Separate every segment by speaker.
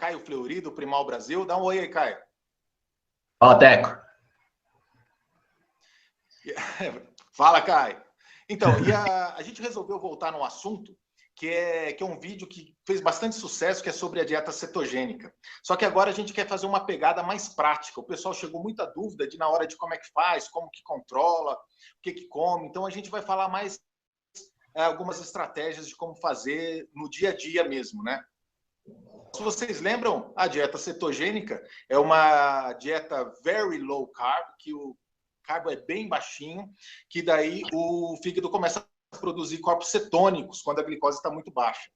Speaker 1: Caio Fleury, do Primal Brasil. Dá um oi aí, Caio.
Speaker 2: Fala, Teco.
Speaker 1: Fala, Caio. Então, a gente resolveu voltar num assunto que é um vídeo que fez bastante sucesso, que é sobre a dieta cetogênica. Só que agora a gente quer fazer uma pegada mais prática. O pessoal chegou muita dúvida de na hora de como é que faz, como que controla, o que come. Então, a gente vai falar mais algumas estratégias de como fazer no dia a dia mesmo, né? Se vocês lembram, a dieta cetogênica é uma dieta very low carb, que o carbo é bem baixinho, que daí o fígado começa a produzir corpos cetônicos quando a glicose está muito baixa.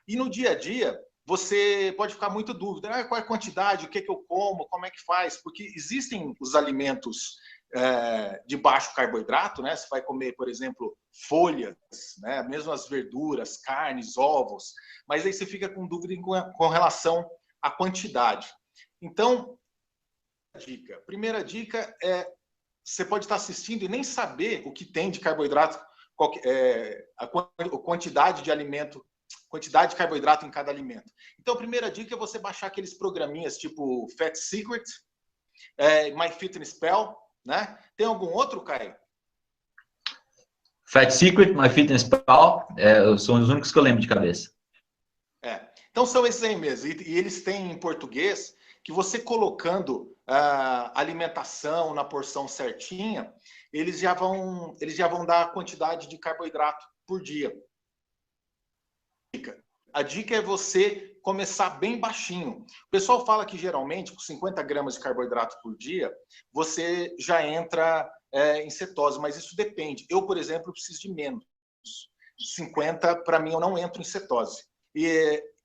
Speaker 1: E no dia a dia, você pode ficar muito dúvida, qual é a quantidade, o que eu como, como é que faz? Porque existem os alimentos de baixo carboidrato, né? Você vai comer, por exemplo, folhas, né? Mesmo as verduras, carnes, ovos, mas aí você fica com dúvida com relação à quantidade. Então, primeira dica é, você pode estar assistindo e nem saber o que tem de carboidrato, a quantidade de alimento, quantidade de carboidrato em cada alimento. Então, a primeira dica é você baixar aqueles programinhas tipo Fat Secret, MyFitnessPal, né? Tem algum outro, Caio?
Speaker 2: Fat Secret, MyFitnessPal, são os únicos que eu lembro de cabeça.
Speaker 1: Então, são esses aí mesmo. E eles têm em português que você colocando a alimentação na porção certinha, eles já vão dar a quantidade de carboidrato por dia. A dica é você começar bem baixinho. O pessoal fala que geralmente com 50 gramas de carboidrato por dia, você já entra em cetose, mas isso depende. Eu, por exemplo, preciso de menos. 50, para mim, eu não entro em cetose.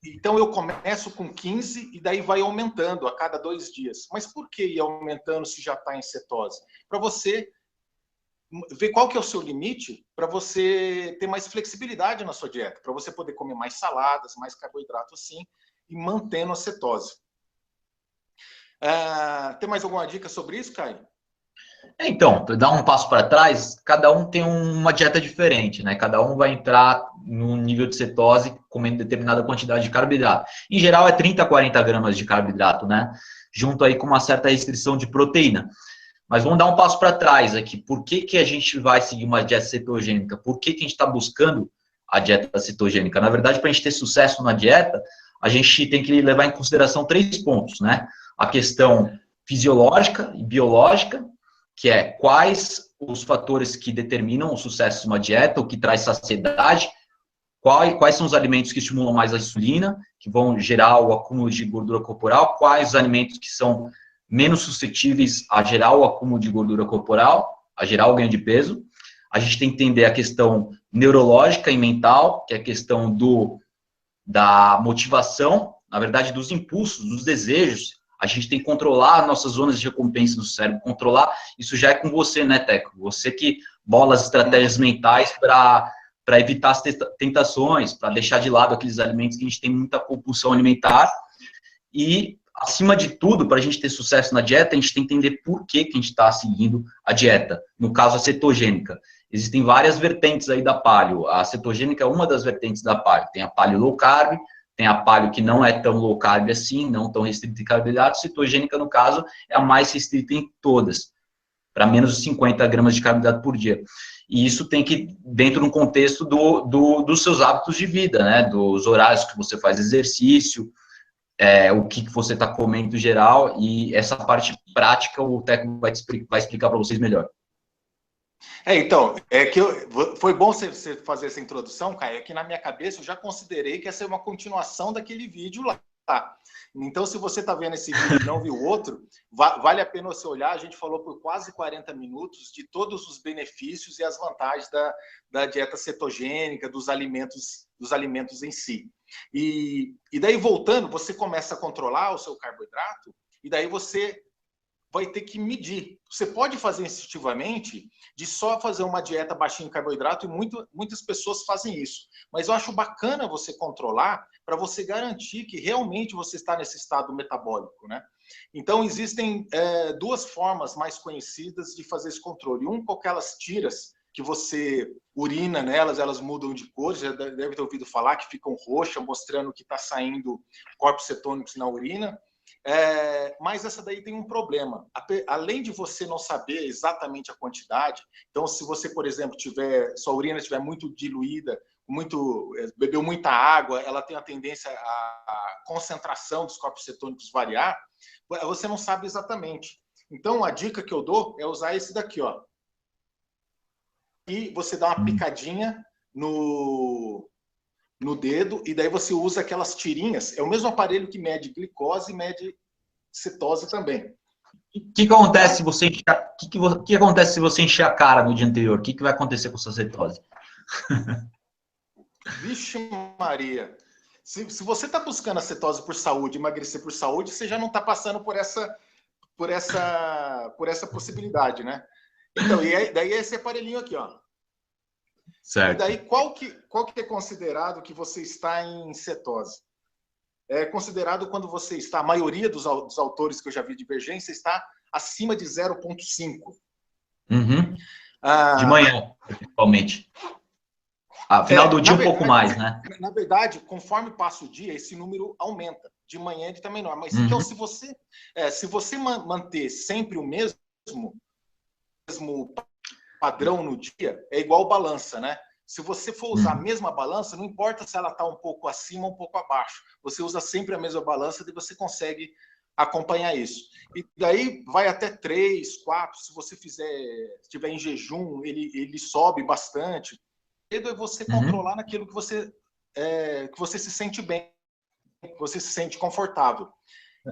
Speaker 1: Então, eu começo com 15 e daí vai aumentando a cada 2 dias. Mas por que ir aumentando se já está em cetose? Para você ver qual que é o seu limite, para você ter mais flexibilidade na sua dieta, para você poder comer mais saladas, mais carboidrato assim, e mantendo a cetose. Tem mais alguma dica sobre isso, Caio?
Speaker 2: Então, para dar um passo para trás, cada um tem uma dieta diferente, né? Cada um vai entrar no nível de cetose comendo determinada quantidade de carboidrato. Em geral, é 30 a 40 gramas de carboidrato, né? Junto aí com uma certa restrição de proteína. Mas vamos dar um passo para trás aqui. Por que a gente vai seguir uma dieta cetogênica? Por que a gente está buscando a dieta cetogênica? Na verdade, para a gente ter sucesso na dieta, a gente tem que levar em consideração 3 pontos, né? A questão fisiológica e biológica, que é quais os fatores que determinam o sucesso de uma dieta, o que traz saciedade, quais são os alimentos que estimulam mais a insulina, que vão gerar o acúmulo de gordura corporal, quais os alimentos que são menos suscetíveis a gerar o acúmulo de gordura corporal, a gerar o ganho de peso. A gente tem que entender a questão neurológica e mental, que é a questão da motivação, na verdade, dos impulsos, dos desejos. A gente tem que controlar nossas zonas de recompensa do cérebro, controlar, isso já é com você, né, Teco? Você que bola as estratégias mentais para evitar as tentações, para deixar de lado aqueles alimentos que a gente tem muita compulsão alimentar. E, acima de tudo, para a gente ter sucesso na dieta, a gente tem que entender por que a gente está seguindo a dieta. No caso, a cetogênica. Existem várias vertentes aí da paleo. A cetogênica é uma das vertentes da paleo. Tem a paleo low carb, tem a paleo que não é tão low carb assim, não tão restrita em carboidratos. Cetogênica, no caso, é a mais restrita em todas, para menos de 50 gramas de carboidrato por dia. E isso tem que, dentro de um contexto dos seus hábitos de vida, né? Dos horários que você faz exercício, o que você está comendo em geral, e essa parte prática o técnico vai explicar para vocês melhor.
Speaker 1: Então, foi bom você fazer essa introdução, Caio, é que na minha cabeça eu já considerei que essa é uma continuação daquele vídeo lá. Então, se você está vendo esse vídeo e não viu o outro, vale a pena você olhar. A gente falou por quase 40 minutos de todos os benefícios e as vantagens da dieta cetogênica, dos alimentos em si. E daí, voltando, você começa a controlar o seu carboidrato e daí você vai ter que medir. Você pode fazer instintivamente de só fazer uma dieta baixinha em carboidrato, e muitas pessoas fazem isso. Mas eu acho bacana você controlar para você garantir que realmente você está nesse estado metabólico, né? Então, existem 2 formas mais conhecidas de fazer esse controle. Com aquelas tiras que você urina nelas, elas mudam de cor, já deve ter ouvido falar que ficam roxas, mostrando que está saindo corpos cetônicos na urina. Mas essa daí tem um problema. Além de você não saber exatamente a quantidade, então se você, por exemplo, sua urina estiver muito diluída, bebeu muita água, ela tem a tendência a concentração dos corpos cetônicos variar, você não sabe exatamente. Então, a dica que eu dou é usar esse daqui, ó. E você dá uma picadinha no dedo, e daí você usa aquelas tirinhas. É o mesmo aparelho que mede glicose e mede cetose também.
Speaker 2: O que acontece se você que acontece se você encher a cara no dia anterior? O que vai acontecer com sua cetose?
Speaker 1: Vixe Maria! Se você está buscando a cetose por saúde, emagrecer por saúde, você já não está passando por essa possibilidade, né? Então, daí é esse aparelhinho aqui, ó.
Speaker 2: Certo.
Speaker 1: E daí, qual que é considerado que você está em cetose? É considerado quando você está, a maioria dos autores que eu já vi divergência, está acima de 0,5.
Speaker 2: Uhum. De manhã, principalmente. Final do dia, um pouco mais, né?
Speaker 1: Na verdade, conforme passa o dia, esse número aumenta. De manhã ele também não. Mas então, se você manter sempre o mesmo padrão no dia, é igual balança, né? Se você for usar a mesma balança, não importa se ela está um pouco acima ou um pouco abaixo. Você usa sempre a mesma balança e você consegue acompanhar isso. E daí vai até 3, 4. Se você estiver em jejum, ele sobe bastante. O segredo é você controlar naquilo que você se sente bem, que você se sente confortável.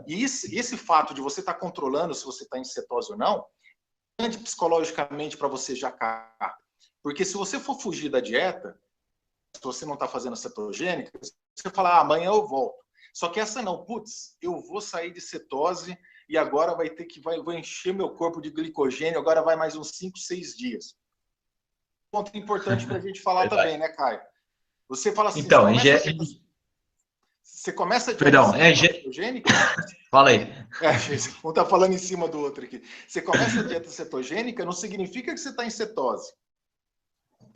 Speaker 1: E esse fato de você estar controlando se você está em cetose ou não, é psicologicamente para você já cair. Porque se você for fugir da dieta, se você não está fazendo cetogênica, você fala, amanhã eu volto. Só que essa não, eu vou sair de cetose e agora vou encher meu corpo de glicogênio, agora vai mais uns 5, 6 dias. Ponto importante para a gente falar também, né, Caio? Você fala assim,
Speaker 2: então,
Speaker 1: você começa a dieta cetogênica...
Speaker 2: Fala aí.
Speaker 1: Um está falando em cima do outro aqui. Você começa a dieta cetogênica, não significa que você está em cetose.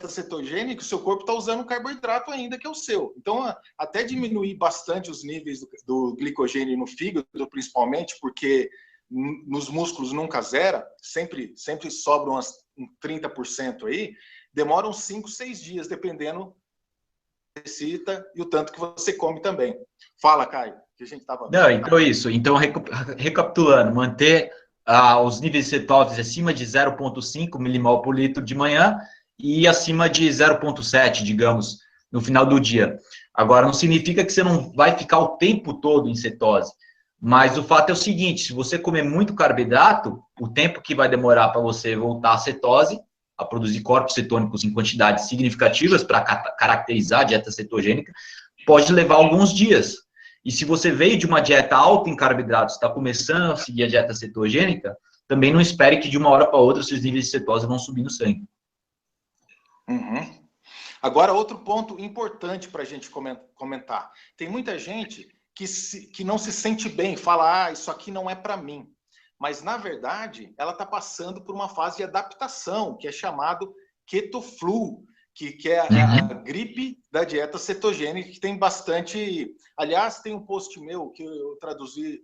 Speaker 1: Cetogênica, o seu corpo está usando o carboidrato ainda que é o seu. Então, até diminuir bastante os níveis do glicogênio no fígado, principalmente, porque nos músculos nunca zera, sempre sobra um 30% aí, demora uns 5, 6 dias, dependendo necessita e o tanto que você come também. Fala, Caio, que a gente estava...
Speaker 2: Não, então isso. Então, recapitulando, manter os níveis de cetose acima de 0,5 milimol por litro de manhã e acima de 0,7, digamos, no final do dia. Agora, não significa que você não vai ficar o tempo todo em cetose, mas o fato é o seguinte, se você comer muito carboidrato, o tempo que vai demorar para você voltar à cetose, a produzir corpos cetônicos em quantidades significativas para caracterizar a dieta cetogênica, pode levar alguns dias. E se você veio de uma dieta alta em carboidratos, está começando a seguir a dieta cetogênica, também não espere que de uma hora para outra seus níveis de cetose vão subir no sangue.
Speaker 1: Agora, outro ponto importante para a gente comentar. Tem muita gente que não se sente bem, fala, isso aqui não é para mim. Mas, na verdade, ela está passando por uma fase de adaptação, que é chamado keto-flu, que é a gripe da dieta cetogênica, que tem bastante... Aliás, tem um post meu que eu traduzi,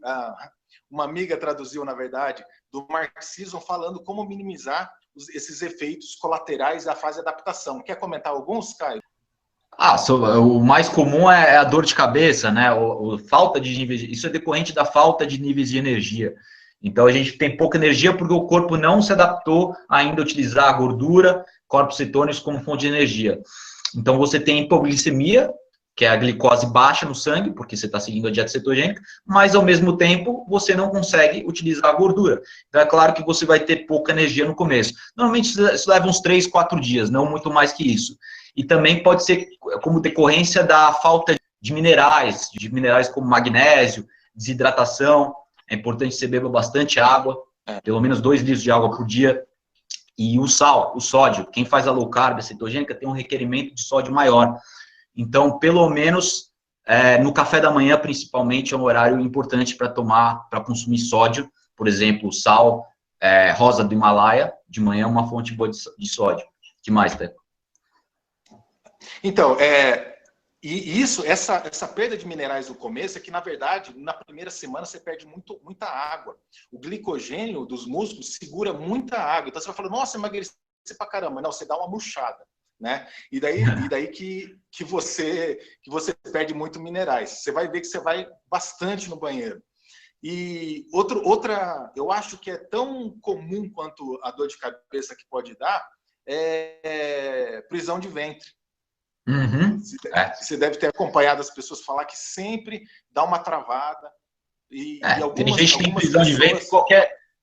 Speaker 1: uma amiga traduziu, na verdade, do marxismo, falando como minimizar esses efeitos colaterais da fase de adaptação. Quer comentar alguns, Caio?
Speaker 2: O mais comum é a dor de cabeça, né? Falta de níveis... Isso é decorrente da falta de níveis de energia. Então, a gente tem pouca energia porque o corpo não se adaptou ainda a utilizar a gordura, corpos cetônicos como fonte de energia. Então, você tem hipoglicemia, que é a glicose baixa no sangue, porque você está seguindo a dieta cetogênica, mas, ao mesmo tempo, você não consegue utilizar a gordura. Então, é claro que você vai ter pouca energia no começo. Normalmente, isso leva uns 3, 4 dias, não muito mais que isso. E também pode ser como decorrência da falta de minerais como magnésio, desidratação. É importante que você beba bastante água, pelo menos 2 litros de água por dia. E o sódio. Quem faz a low carb, a cetogênica, tem um requerimento de sódio maior. Então, pelo menos, no café da manhã, principalmente, é um horário importante para consumir sódio. Por exemplo, sal rosa do Himalaia, de manhã é uma fonte boa de sódio. Que mais, Teco?
Speaker 1: Então, essa perda de minerais no começo é que, na verdade, na primeira semana você perde muita água. O glicogênio dos músculos segura muita água. Então você vai falar, nossa, emagreci pra caramba. Não, você dá uma murchada, né? E daí que você perde muito minerais. Você vai ver que você vai bastante no banheiro. E outra, eu acho que é tão comum quanto a dor de cabeça que pode dar, é prisão de ventre.
Speaker 2: Uhum.
Speaker 1: Você deve ter acompanhado as pessoas falar que sempre dá uma travada. E
Speaker 2: tem gente que tem prisão de ventre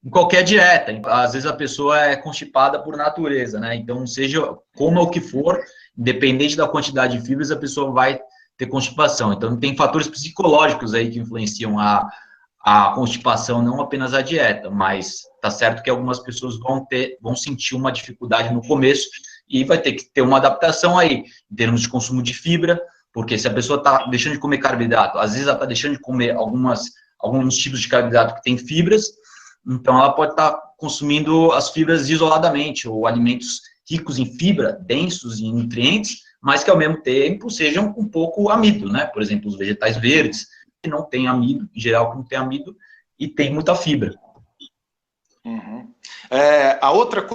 Speaker 2: em qualquer dieta. Às vezes a pessoa é constipada por natureza, né? Então, seja como o que for, independente da quantidade de fibras, a pessoa vai ter constipação. Então, tem fatores psicológicos aí que influenciam a constipação, não apenas a dieta, mas tá certo que algumas pessoas vão sentir uma dificuldade no começo e vai ter que ter uma adaptação aí, em termos de consumo de fibra, porque se a pessoa está deixando de comer carboidrato, às vezes ela está deixando de comer alguns tipos de carboidrato que tem fibras, então ela pode estar consumindo as fibras isoladamente, ou alimentos ricos em fibra, densos em nutrientes, mas que ao mesmo tempo sejam com pouco amido, né? Por exemplo, os vegetais verdes, que não tem amido, em geral que não tem amido, e tem muita fibra.
Speaker 1: Uhum. A outra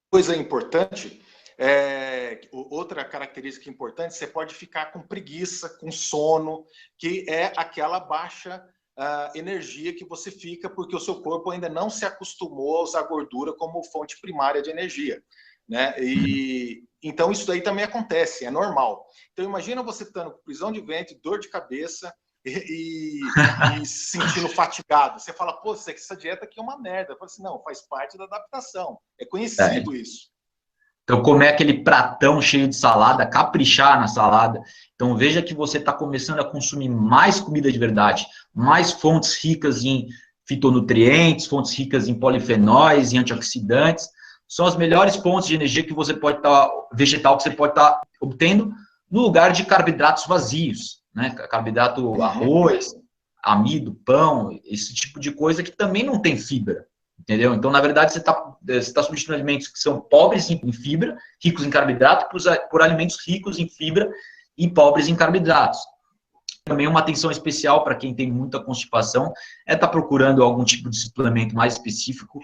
Speaker 1: coisa importante, outra característica importante, você pode ficar com preguiça, com sono, que é aquela baixa energia que você fica porque o seu corpo ainda não se acostumou a usar gordura como fonte primária de energia, né? Então isso daí também acontece, é normal. Então imagina você estando com prisão de ventre, dor de cabeça e se sentindo fatigado. Você fala, pô, essa dieta aqui é uma merda. Eu falo assim, não, faz parte da adaptação. É conhecido isso.
Speaker 2: Então, comer aquele pratão cheio de salada, caprichar na salada. Então, veja que você está começando a consumir mais comida de verdade, mais fontes ricas em fitonutrientes, fontes ricas em polifenóis, em antioxidantes. São as melhores fontes de energia que você pode estar, vegetal que você pode estar obtendo, no lugar de carboidratos vazios, né? Carboidrato, arroz, amido, pão, esse tipo de coisa que também não tem fibra. Entendeu? Então, na verdade, você está substituindo alimentos que são pobres em fibra, ricos em carboidrato, por alimentos ricos em fibra e pobres em carboidratos. Também uma atenção especial para quem tem muita constipação é estar procurando algum tipo de suplemento mais específico.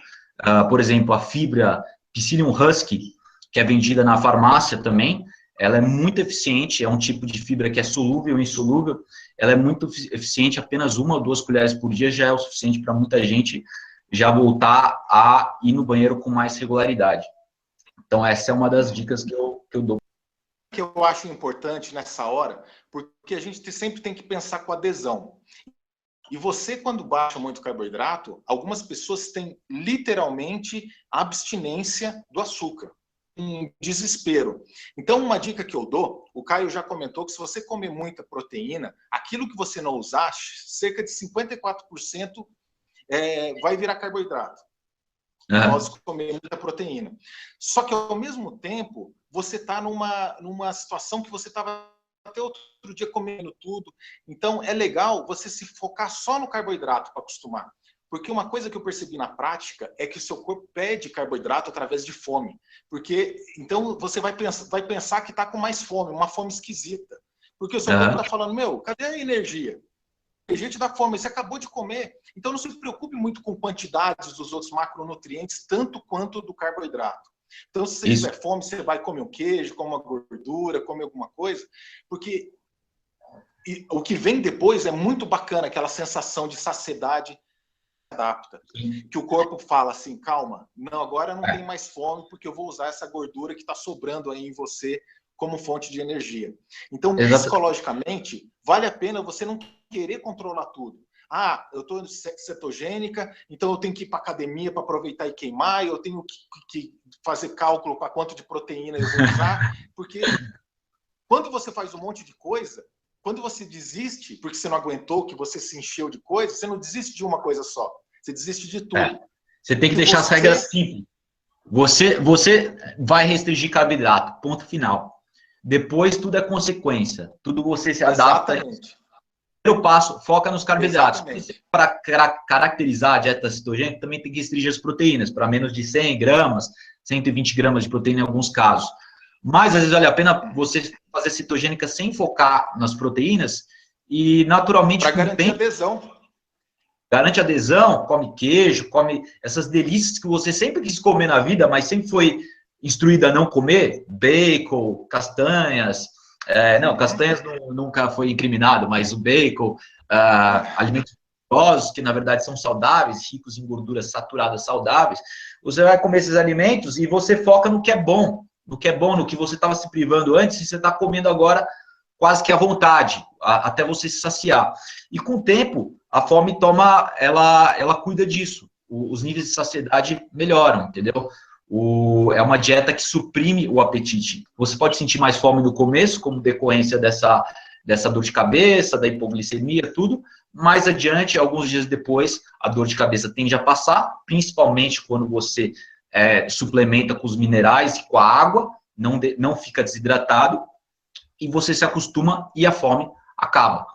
Speaker 2: Por exemplo, a fibra Psyllium Husky, que é vendida na farmácia também, ela é muito eficiente, é um tipo de fibra que é solúvel e insolúvel, ela é muito eficiente, apenas 1 ou 2 colheres por dia já é o suficiente para muita gente já voltar a ir no banheiro com mais regularidade. Então, essa é uma das dicas que eu dou.
Speaker 1: Que eu acho importante nessa hora, porque a gente sempre tem que pensar com adesão. E você, quando baixa muito carboidrato, algumas pessoas têm literalmente abstinência do açúcar, um desespero. Então, uma dica que eu dou, o Caio já comentou que se você comer muita proteína, aquilo que você não usar, cerca de 54% vai virar carboidrato. Nós comer muita proteína. Só que, ao mesmo tempo, você está numa situação que você estava até outro dia comendo tudo. Então, é legal você se focar só no carboidrato para acostumar. Porque uma coisa que eu percebi na prática é que o seu corpo pede carboidrato através de fome. Porque, então, você vai pensar que está com mais fome, uma fome esquisita. Porque o seu corpo está falando, meu, cadê a energia? A gente dá fome, você acabou de comer. Então, não se preocupe muito com quantidades dos outros macronutrientes, tanto quanto do carboidrato. Então, se você tiver fome, você vai comer um queijo, comer uma gordura, comer alguma coisa, porque o que vem depois é muito bacana, aquela sensação de saciedade adapta. Que o corpo fala assim, calma, não, agora não tem mais fome, porque eu vou usar essa gordura que está sobrando aí em você como fonte de energia. Então, psicologicamente, vale a pena você não querer controlar tudo. Ah, eu estou cetogênica, então eu tenho que ir para academia para aproveitar e queimar, eu tenho que fazer cálculo para quanto de proteína eu vou usar, porque quando você faz um monte de coisa, quando você desiste, porque você não aguentou, que você se encheu de coisa, você não desiste de uma coisa só, você desiste de tudo.
Speaker 2: Você tem que deixar as regras simples. Você vai restringir carboidrato, ponto final. Depois tudo é consequência, tudo você se adapta.
Speaker 1: Exatamente.
Speaker 2: Primeiro passo, foca nos carboidratos. Para caracterizar a dieta cetogênica, também tem que restringir as proteínas, para menos de 100 gramas, 120 gramas de proteína em alguns casos. Mas, às vezes, vale a pena você fazer cetogênica sem focar nas proteínas e, naturalmente,
Speaker 1: para garantir adesão.
Speaker 2: Garante adesão, come queijo, come essas delícias que você sempre quis comer na vida, mas sempre foi instruída a não comer, bacon, castanhas, não, castanhas nunca foi incriminado, mas o bacon, alimentos gordurosos, que na verdade são saudáveis, ricos em gorduras saturadas saudáveis, você vai comer esses alimentos e você foca no que é bom, no que você estava se privando antes e você está comendo agora quase que à vontade, até você se saciar. E com o tempo, a fome ela cuida disso. Os níveis de saciedade melhoram, entendeu? É uma dieta que suprime o apetite. Você pode sentir mais fome no começo, como decorrência dessa dor de cabeça, da hipoglicemia, tudo. Mais adiante, alguns dias depois, a dor de cabeça tende a passar, principalmente quando você suplementa com os minerais e com a água, não fica desidratado, e você se acostuma e a fome acaba.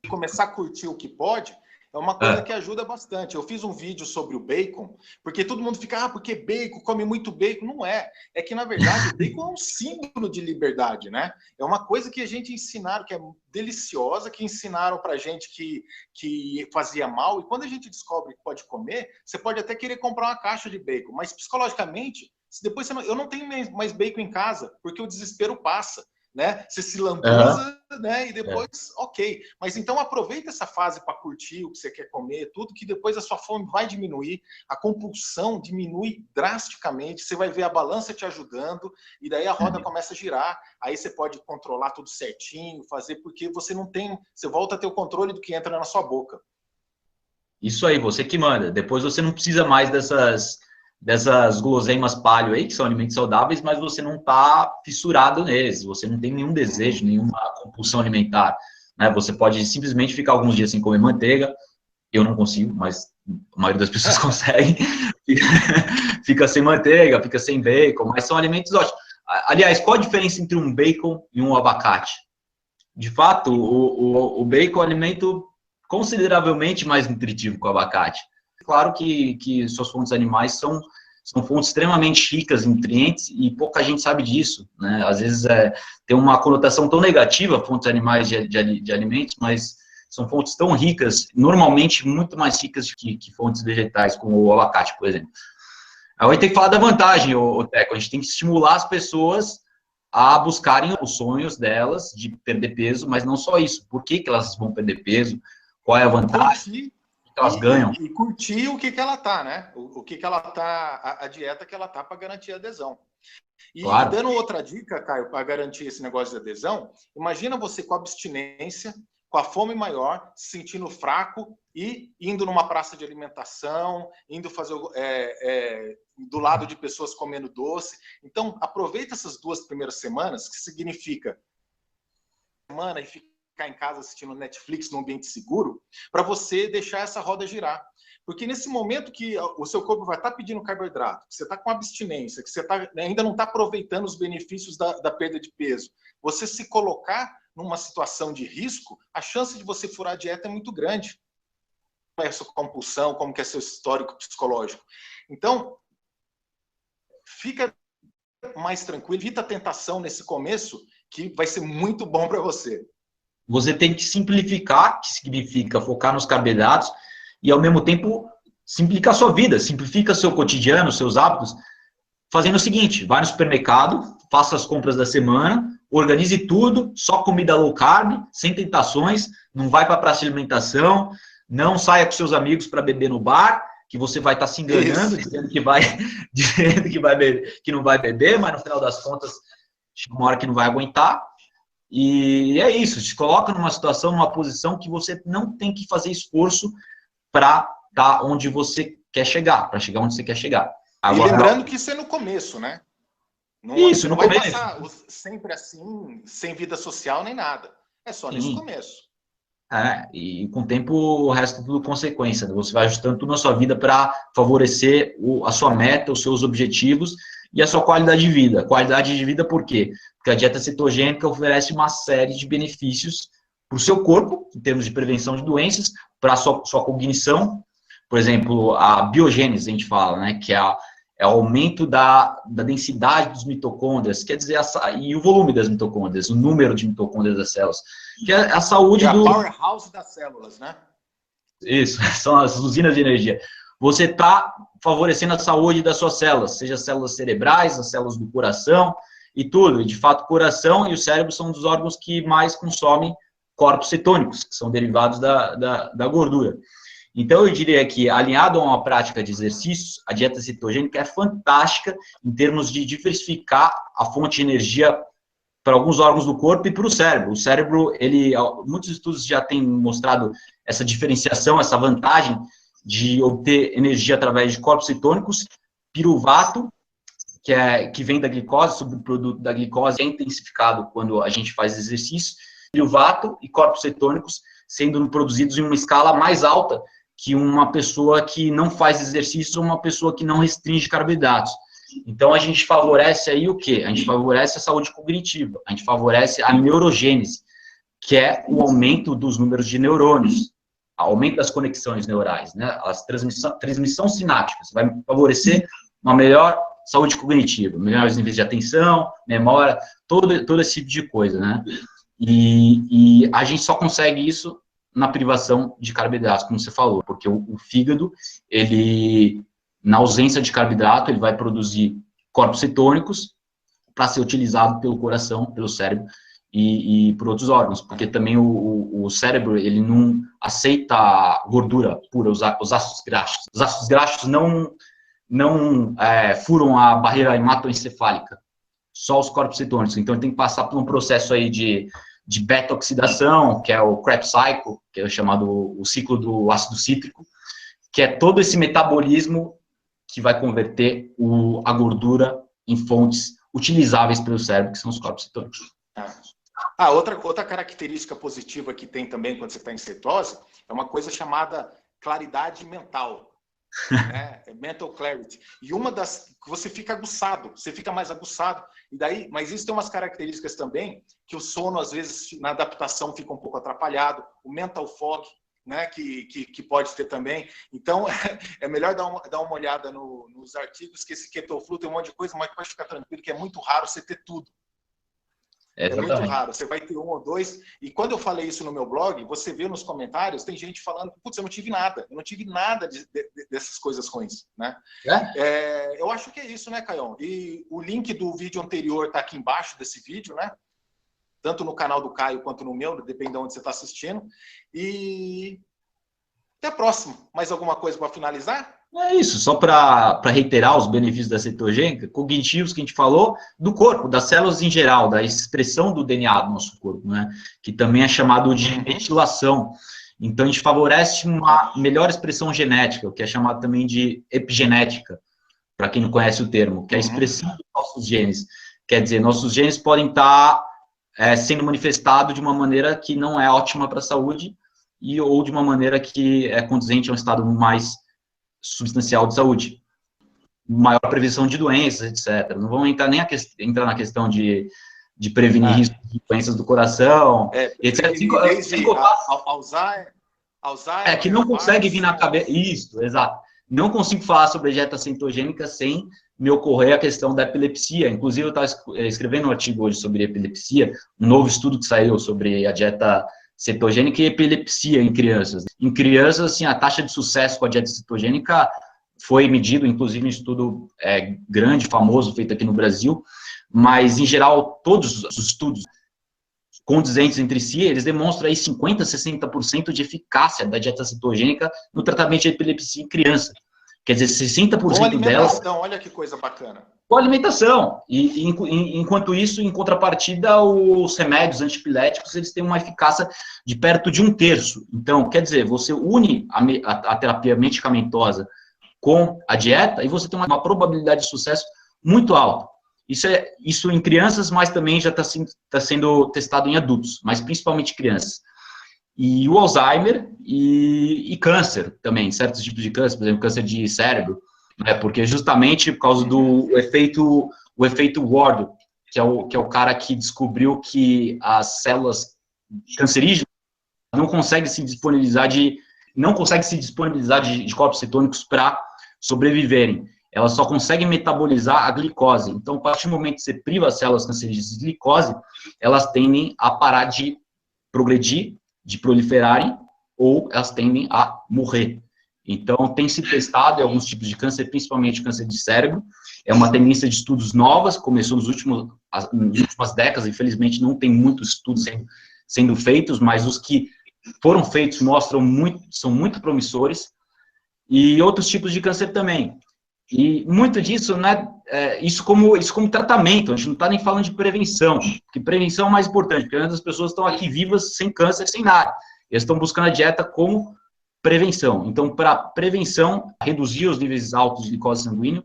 Speaker 1: Começar a curtir o que pode é uma coisa que ajuda bastante. Eu fiz um vídeo sobre o bacon, porque todo mundo fica, porque bacon, come muito bacon. Não é. É que, na verdade, o bacon é um símbolo de liberdade, né? É uma coisa que a gente ensinaram, que é deliciosa, que ensinaram pra gente que fazia mal. E quando a gente descobre que pode comer, você pode até querer comprar uma caixa de bacon, mas psicologicamente, depois eu não tenho mais bacon em casa, porque o desespero passa. Né? Você se lambuza, né? E depois, ok. Mas então aproveita essa fase para curtir o que você quer comer, tudo, que depois a sua fome vai diminuir, a compulsão diminui drasticamente, você vai ver a balança te ajudando, e daí a roda começa a girar, aí você pode controlar tudo certinho, fazer, porque você volta a ter o controle do que entra na sua boca.
Speaker 2: Isso aí, você que manda. Depois você não precisa mais dessas guloseimas paleo aí, que são alimentos saudáveis, mas você não está fissurado neles, você não tem nenhum desejo, nenhuma compulsão alimentar, né? Você pode simplesmente ficar alguns dias sem comer manteiga, eu não consigo, mas a maioria das pessoas consegue, fica sem manteiga, fica sem bacon, mas são alimentos ótimos. Aliás, qual a diferença entre um bacon e um abacate? De fato, o bacon é um alimento consideravelmente mais nutritivo que o abacate. Claro que suas fontes animais são fontes extremamente ricas em nutrientes e pouca gente sabe disso, né? Às vezes tem uma conotação tão negativa, fontes animais de alimentos, mas são fontes tão ricas, normalmente muito mais ricas que fontes vegetais, como o abacate, por exemplo. Agora a gente tem que falar da vantagem, Teco, a gente tem que estimular as pessoas a buscarem os sonhos delas de perder peso, mas não só isso. Por que elas vão perder peso? Qual é a vantagem? Elas ganham.
Speaker 1: E curtir o que ela tá, né? O que ela tá, a dieta que ela tá para garantir a adesão. E claro, dando outra dica, Caio, para garantir esse negócio de adesão, imagina você com abstinência, com a fome maior, se sentindo fraco e indo numa praça de alimentação, indo fazer do lado de pessoas comendo doce. Então, aproveita essas 2 primeiras semanas, que significa semana e ficar em casa assistindo Netflix num ambiente seguro, para você deixar essa roda girar. Porque nesse momento que o seu corpo vai estar pedindo carboidrato, que você está com abstinência, que você ainda não está aproveitando os benefícios da perda de peso, você se colocar numa situação de risco, a chance de você furar a dieta é muito grande. Como é a sua compulsão, como que é seu histórico psicológico. Então, fica mais tranquilo, evita a tentação nesse começo, que vai ser muito bom para você.
Speaker 2: Você tem que simplificar, que significa focar nos carboidratos, e ao mesmo tempo simplificar a sua vida, simplifica seu cotidiano, seus hábitos, fazendo o seguinte: vai no supermercado, faça as compras da semana, organize tudo, só comida low carb, sem tentações, não vai para a praça de alimentação, não saia com seus amigos para beber no bar, que você vai estar se enganando, dizendo que não vai beber, mas no final das contas, chega uma hora que não vai aguentar. E é isso, te coloca numa situação, numa posição que você não tem que fazer esforço para estar onde você quer chegar, para chegar onde você quer chegar.
Speaker 1: Agora, e lembrando que isso é no começo, né?
Speaker 2: Isso, no começo. Não
Speaker 1: vai passar sempre assim, sem vida social nem nada. É só nesse começo.
Speaker 2: E com o tempo o resto é tudo consequência. Você vai ajustando tudo na sua vida para favorecer a sua meta, os seus objetivos e a sua qualidade de vida. Qualidade de vida por quê? Porque a dieta cetogênica oferece uma série de benefícios para o seu corpo, em termos de prevenção de doenças, para a sua cognição. Por exemplo, a biogênese, a gente fala, né, que é é o aumento da densidade dos mitocôndrias, quer dizer, e o volume das mitocôndrias, o número de mitocôndrias das células, que é a saúde
Speaker 1: a powerhouse das células, né?
Speaker 2: Isso, são as usinas de energia. Você está favorecendo a saúde das suas células, seja as células cerebrais, as células do coração e tudo. E, de fato, o coração e o cérebro são um dos órgãos que mais consomem corpos cetônicos, que são derivados da gordura. Então, eu diria que, alinhado a uma prática de exercícios, a dieta cetogênica é fantástica em termos de diversificar a fonte de energia para alguns órgãos do corpo e para o cérebro. O cérebro, muitos estudos já têm mostrado essa diferenciação, essa vantagem de obter energia através de corpos cetônicos, piruvato, que vem da glicose, subproduto da glicose, é intensificado quando a gente faz exercício, piruvato e corpos cetônicos sendo produzidos em uma escala mais alta que uma pessoa que não faz exercício ou uma pessoa que não restringe carboidratos. Então, a gente favorece aí o quê? A gente favorece a saúde cognitiva, a gente favorece a neurogênese, que é o aumento dos números de neurônios, aumento das conexões neurais, né? As transmissão sináptica, vai favorecer uma melhor saúde cognitiva, melhores níveis de atenção, memória, todo esse tipo de coisa, né? E a gente só consegue isso na privação de carboidratos, como você falou, porque o fígado, ele, na ausência de carboidrato, ele vai produzir corpos cetônicos para ser utilizado pelo coração, pelo cérebro e por outros órgãos, porque também o cérebro, ele não aceita gordura pura, os ácidos graxos. Os ácidos graxos não furam a barreira hematoencefálica, só os corpos cetônicos. Então, ele tem que passar por um processo aí de beta-oxidação, que é o Krebs cycle, que é chamado o ciclo do ácido cítrico, que é todo esse metabolismo que vai converter a gordura em fontes utilizáveis pelo cérebro, que são os corpos cetônicos.
Speaker 1: Outra característica positiva que tem também quando você está em cetose é uma coisa chamada claridade mental. Né? Mental clarity. E uma das que você fica aguçado, você fica mais aguçado. E daí, mas isso tem umas características também que o sono às vezes na adaptação fica um pouco atrapalhado, o mental fog, né, que pode ter também. Então é melhor dar uma olhada nos artigos, que esse Ketoflu tem um monte de coisa, mas pode ficar tranquilo que é muito raro você ter tudo. É muito raro, você vai ter um ou dois. E quando eu falei isso no meu blog, você vê nos comentários, tem gente falando, putz, eu não tive nada dessas coisas ruins, né? Eu acho que é isso, né, Caião? E o link do vídeo anterior está aqui embaixo desse vídeo, né? Tanto no canal do Caio quanto no meu, depende de onde você está assistindo. E até a próxima. Mais alguma coisa para finalizar?
Speaker 2: É isso, só para reiterar os benefícios da cetogênica, cognitivos que a gente falou, do corpo, das células em geral, da expressão do DNA do nosso corpo, né? Que também é chamado de metilação. Então, a gente favorece uma melhor expressão genética, o que é chamado também de epigenética, para quem não conhece o termo, que é a expressão dos nossos genes. Quer dizer, nossos genes podem estar sendo manifestados de uma maneira que não é ótima para a saúde ou de uma maneira que é condizente a um estado mais substancial de saúde, maior prevenção de doenças, etc. Não vamos entrar nem entrar na questão de prevenir riscos de doenças do coração, etc. Sem contar, Alzheimer, que não consegue vir na cabeça. Isso, exato. Não consigo falar sobre a dieta cetogênica sem me ocorrer a questão da epilepsia. Inclusive, eu estava escrevendo um artigo hoje sobre epilepsia, um novo estudo que saiu sobre a dieta cetogênica e epilepsia em crianças. Em crianças, assim, a taxa de sucesso com a dieta cetogênica foi medido, inclusive, em um estudo grande, famoso, feito aqui no Brasil, mas, em geral, todos os estudos condizentes entre si, eles demonstram aí 50%, 60% de eficácia da dieta cetogênica no tratamento de epilepsia em criança. Quer dizer, 60% delas...
Speaker 1: Olha que coisa bacana.
Speaker 2: Com alimentação. E enquanto isso, em contrapartida, os remédios antiepiléticos, eles têm uma eficácia de perto de 1/3. Então, quer dizer, você une a terapia medicamentosa com a dieta e você tem uma probabilidade de sucesso muito alta. Isso em crianças, mas também já está sendo testado em adultos, mas principalmente crianças. E o Alzheimer e câncer também, certos tipos de câncer, por exemplo, câncer de cérebro, porque justamente por causa do efeito Ward, que é o cara que descobriu que as células cancerígenas não conseguem se disponibilizar de corpos cetônicos para sobreviverem. elas só conseguem metabolizar a glicose. Então, a partir do momento que você priva as células cancerígenas de glicose, elas tendem a parar de progredir, de proliferarem, ou elas tendem a morrer. Então, tem se testado em alguns tipos de câncer, principalmente câncer de cérebro. É uma tendência de estudos novas, começou nas últimas décadas, infelizmente não tem muitos estudos sendo feitos, mas os que foram feitos são muito promissores, e outros tipos de câncer também. E muito disso, né, isso como tratamento, a gente não está nem falando de prevenção, porque prevenção é o mais importante, porque as pessoas estão aqui vivas, sem câncer, sem nada. Eles estão buscando a dieta como prevenção. Então, para prevenção, reduzir os níveis altos de glicose sanguínea,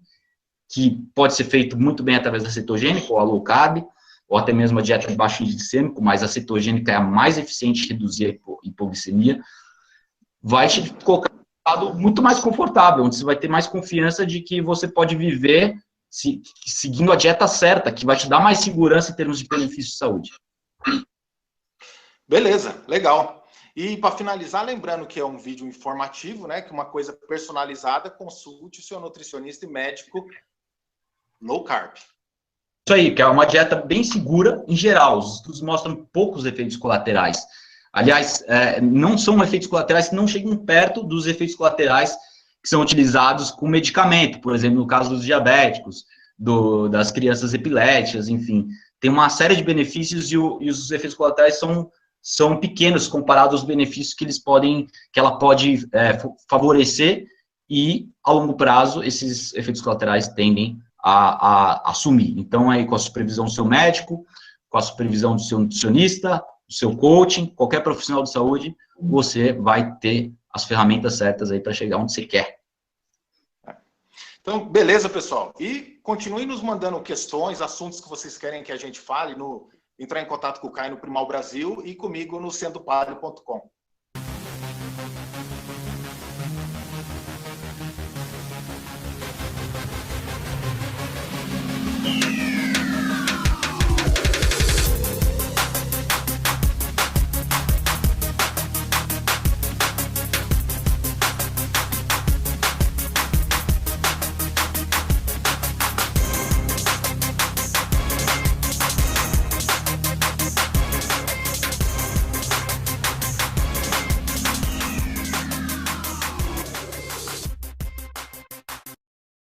Speaker 2: que pode ser feito muito bem através da cetogênica, ou a low carb, ou até mesmo a dieta de baixo índice glicêmico, mas a cetogênica é a mais eficiente em reduzir a hipoglicemia, vai te colocar em um estado muito mais confortável, onde você vai ter mais confiança de que você pode viver seguindo a dieta certa, que vai te dar mais segurança em termos de benefício de saúde.
Speaker 1: Beleza, legal. E para finalizar, lembrando que é um vídeo informativo, né? Que uma coisa personalizada, consulte o seu nutricionista e médico low carb.
Speaker 2: Isso aí, que é uma dieta bem segura em geral. Os estudos mostram poucos efeitos colaterais. Aliás, não são efeitos colaterais que não chegam perto dos efeitos colaterais que são utilizados com medicamento, por exemplo, no caso dos diabéticos, das crianças epiléticas, enfim. Tem uma série de benefícios e os efeitos colaterais são pequenos comparados aos benefícios que ela pode favorecer, e, a longo prazo, esses efeitos colaterais tendem a sumir. Então, aí, com a supervisão do seu médico, com a supervisão do seu nutricionista, do seu coaching, qualquer profissional de saúde, você vai ter as ferramentas certas aí para chegar onde você quer.
Speaker 1: Então, beleza, pessoal. E continue nos mandando questões, assuntos que vocês querem que a gente fale, entrar em contato com o Caio no Primal Brasil e comigo no sendopaleo.com.